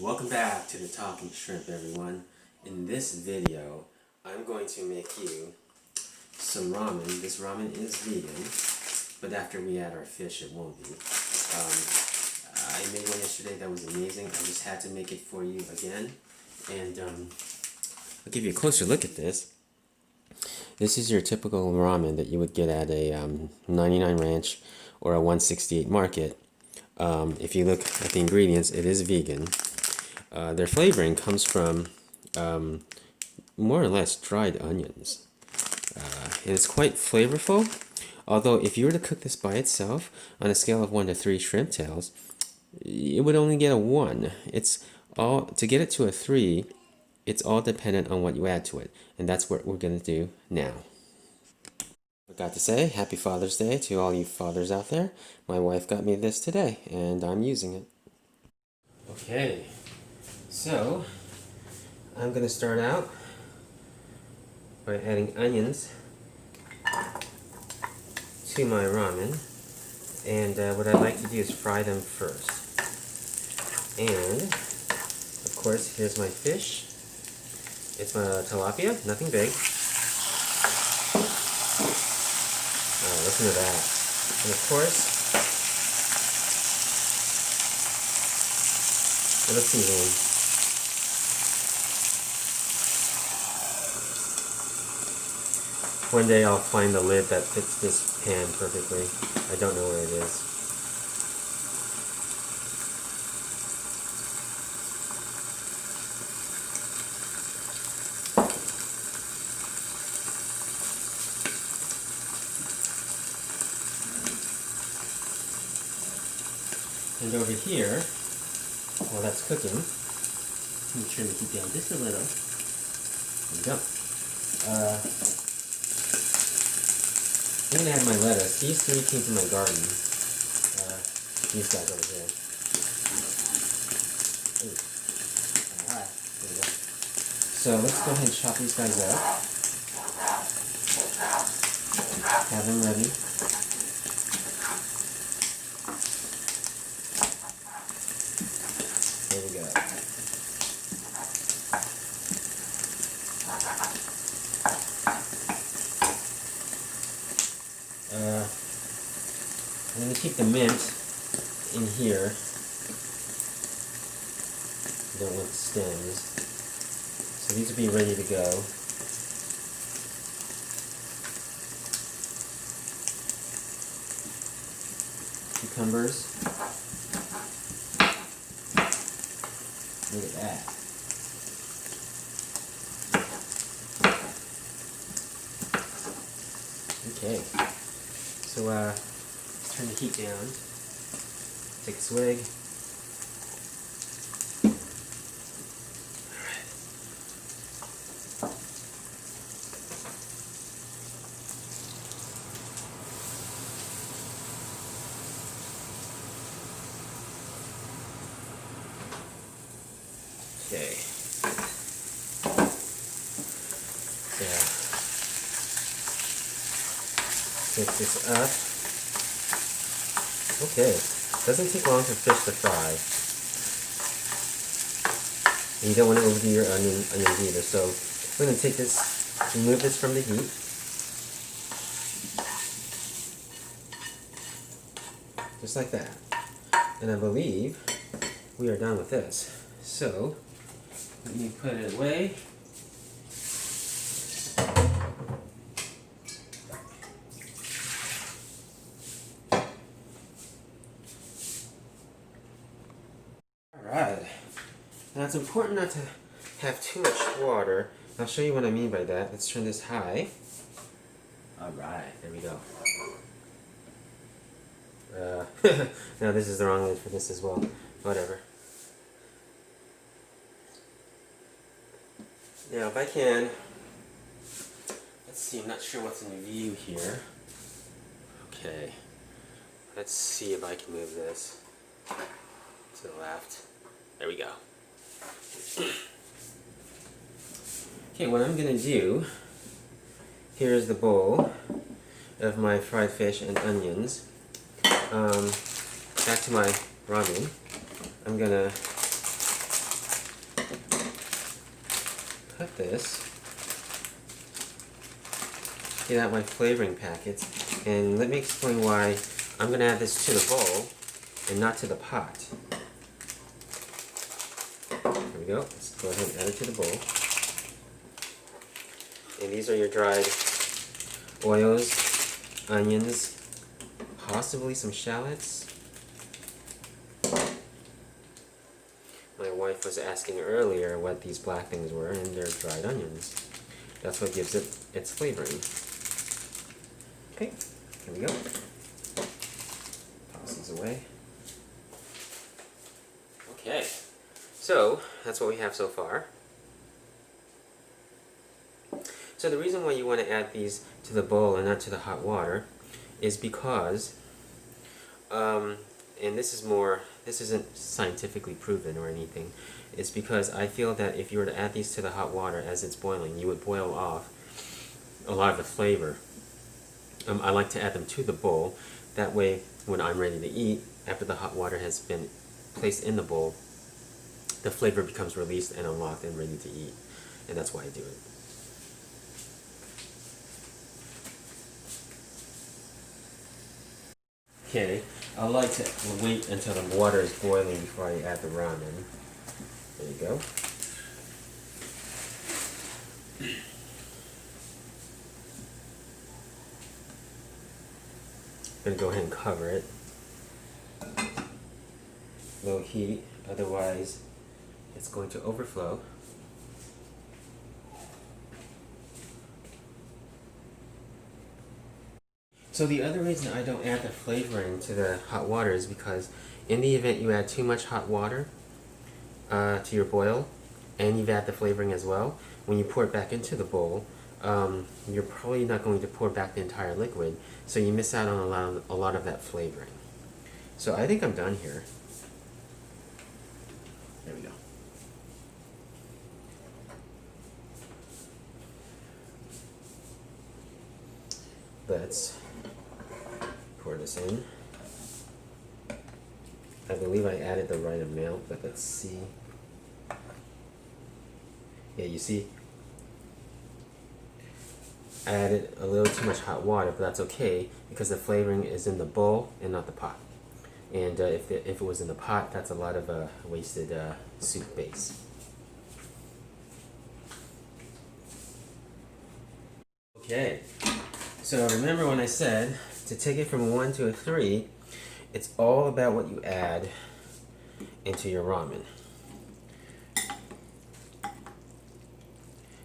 Welcome back to the Talking Shrimp, everyone. In this video, I'm going to make you some ramen. This ramen is vegan, but after we add our fish, it won't be. I made one yesterday that was amazing. I just had to make it for you again. And I'll give you a closer look at this. This is your typical ramen that you would get at a 99 Ranch or a 168 Market. If you look at the ingredients, it is vegan. Their flavoring comes from more or less dried onions. And it's quite flavorful, although if you were to cook this by itself on a scale of 1 to 3 shrimp tails, it would only get a 1. It's all to get it to a 3, it's all dependent on what you add to it, and that's what we're going to do now. Forgot to say, Happy Father's Day to all you fathers out there. My wife got me this today, and I'm using it. Okay. So, I'm going to start out by adding onions to my ramen, and what I like to do is fry them first. And, of course, here's my fish. It's my tilapia, nothing big. Oh, listen to that. And of course, a little seasoning. One day I'll find the lid that fits this pan perfectly. I don't know where it is. And over here, while that's cooking, let me turn the heat down just a little. There we go. I'm going to add my lettuce. These 3 came from my garden. These guys over here. Ooh. Alright, there we go. So let's go ahead and chop these guys up. Have them ready. There we go. I'm going to keep the mint in here. I don't want the stems. So these will be ready to go. Cucumbers. Look at that. Okay. So, turn the heat down. Take a swig. Alright. Okay. So, take this up. Okay, doesn't take long for fish to fry. And you don't want to overdo your onions either. So we're going to take this, remove this from the heat. Just like that. And I believe we are done with this. So let me put it away. Alright, now it's important not to have too much water. I'll show you what I mean by that. Let's turn this high. Alright, there we go. No, this is the wrong lid for this as well. Whatever. Now if I can, let's see, I'm not sure what's in view here. Okay, let's see if I can move this to the left. There we go. Okay, what I'm going to do, here's the bowl of my fried fish and onions. Back to my ramen. I'm gonna cut this, get out my flavoring packets, and let me explain why I'm going to add this to the bowl and not to the pot. Here we go. Let's go ahead and add it to the bowl. And these are your dried oils, onions, possibly some shallots. My wife was asking earlier what these black things were, and they're dried onions. That's what gives it its flavoring. Okay, here we go. Toss these away. Okay, so that's what we have so far. So the reason why you want to add these to the bowl and not to the hot water is because, and this isn't scientifically proven or anything, it's because I feel that if you were to add these to the hot water as it's boiling, you would boil off a lot of the flavor. I like to add them to the bowl. That way, when I'm ready to eat, after the hot water has been placed in the bowl, the flavor becomes released and unlocked and ready to eat. And that's why I do it. Okay, I like to wait until the water is boiling before I add the ramen. There you go. I'm going to go ahead and cover it. Low heat, otherwise it's going to overflow. So the other reason I don't add the flavoring to the hot water is because in the event you add too much hot water to your boil, and you've added the flavoring as well, when you pour it back into the bowl, you're probably not going to pour back the entire liquid, so you miss out on a lot of that flavoring. So I think I'm done here. There we go. Let's pour this in. I believe I added the right amount, but let's see. Yeah, you see, I added a little too much hot water, but that's okay because the flavoring is in the bowl and not the pot. And if it was in the pot, that's a lot of wasted soup base. Okay, so remember when I said to take it from a 1 to a 3, it's all about what you add into your ramen.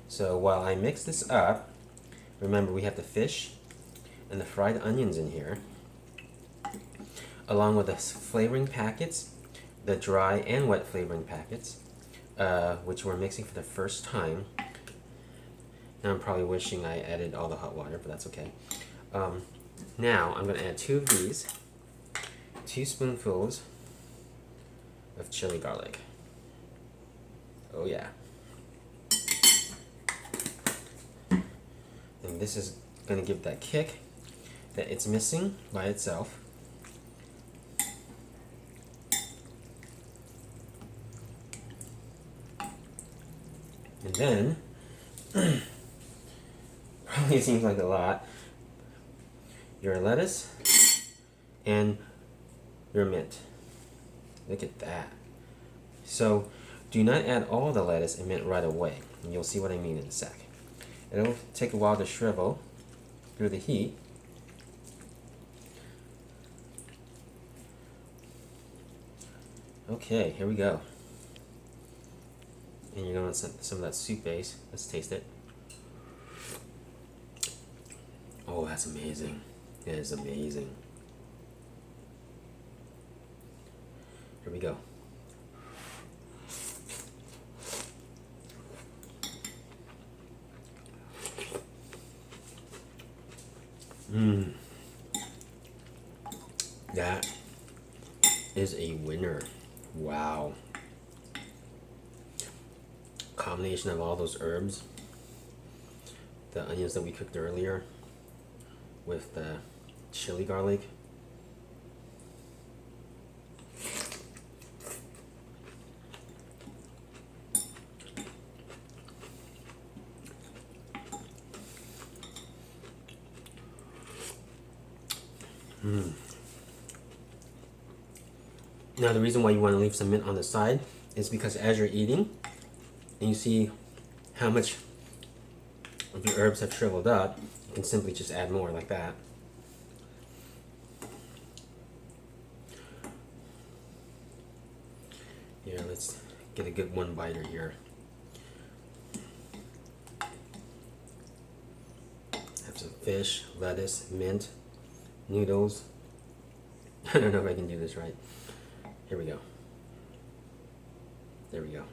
So while I mix this up, remember we have the fish and the fried onions in here, along with the flavoring packets, the dry and wet flavoring packets, which we're mixing for the first time. Now I'm probably wishing I added all the hot water, but that's okay. Now I'm going to add 2 of these, 2 spoonfuls of chili garlic. Oh yeah. And this is going to give that kick that it's missing by itself. And then, probably seems like a lot, your lettuce and your mint. Look at that. So, do not add all the lettuce and mint right away. And you'll see what I mean in a sec. It'll take a while to shrivel through the heat. Okay, here we go. And you're going to want some of that soup base. Let's taste it. Oh, that's amazing. It is amazing. Here we go. Mmm. That is a winner. Wow. Combination of all those herbs, the onions that we cooked earlier with the chili garlic. Now the reason why you want to leave some mint on the side is because as you're eating and you see how much of your herbs have shriveled up, you can simply just add more like that. Here, let's get a good one biter here. Have some fish, lettuce, mint, noodles. I don't know if I can do this right. Here we go. There we go.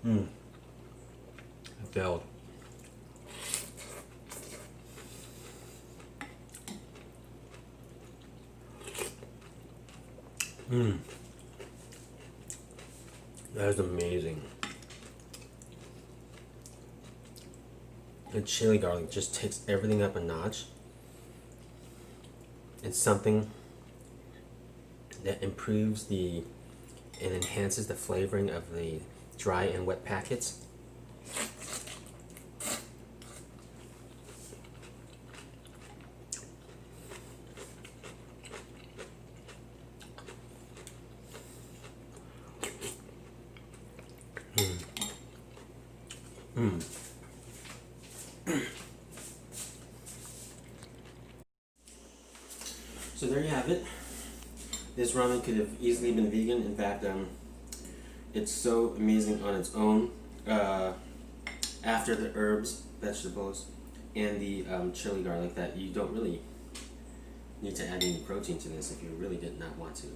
I failed. That is amazing. The chili garlic just takes everything up a notch. It's something that improves and enhances the flavoring of the dry and wet packets. So there you have it. This ramen could have easily been vegan. In fact, it's so amazing on its own. After the herbs, vegetables, and the chili garlic, that you don't really need to add any protein to this if you really did not want to.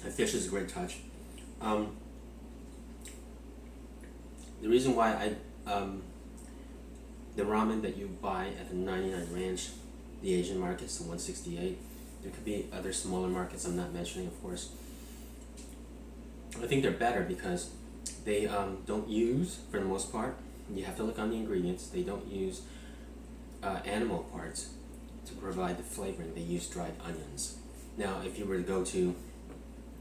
The fish is a great touch. The reason why the ramen that you buy at the 99 Ranch, the Asian markets, the 168, there could be other smaller markets I'm not mentioning, of course. I think they're better because they don't use, for the most part, you have to look on the ingredients, they don't use animal parts to provide the flavoring. They use dried onions. Now, if you were to go to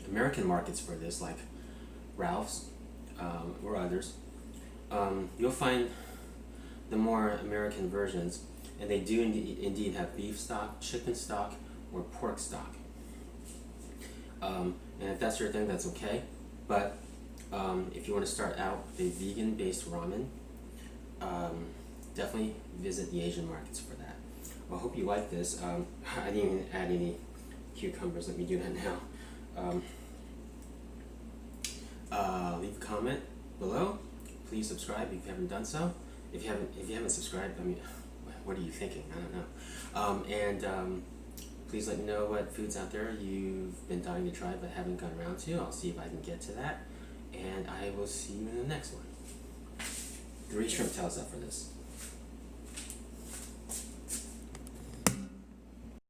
American markets for this, like Ralph's or others, you'll find the more American versions, and they do indeed have beef stock, chicken stock, or pork stock. And if that's your thing, that's okay. But if you want to start out with a vegan-based ramen, definitely visit the Asian markets for that. Well, I hope you like this. I didn't even add any cucumbers. Let me do that now. Leave a comment below. Please subscribe if you haven't done so. If you haven't subscribed, I mean, what are you thinking? I don't know. Please let me know what foods out there you've been dying to try but haven't gotten around to. I'll see if I can get to that. And I will see you in the next one. 3 shrimp tails up for this.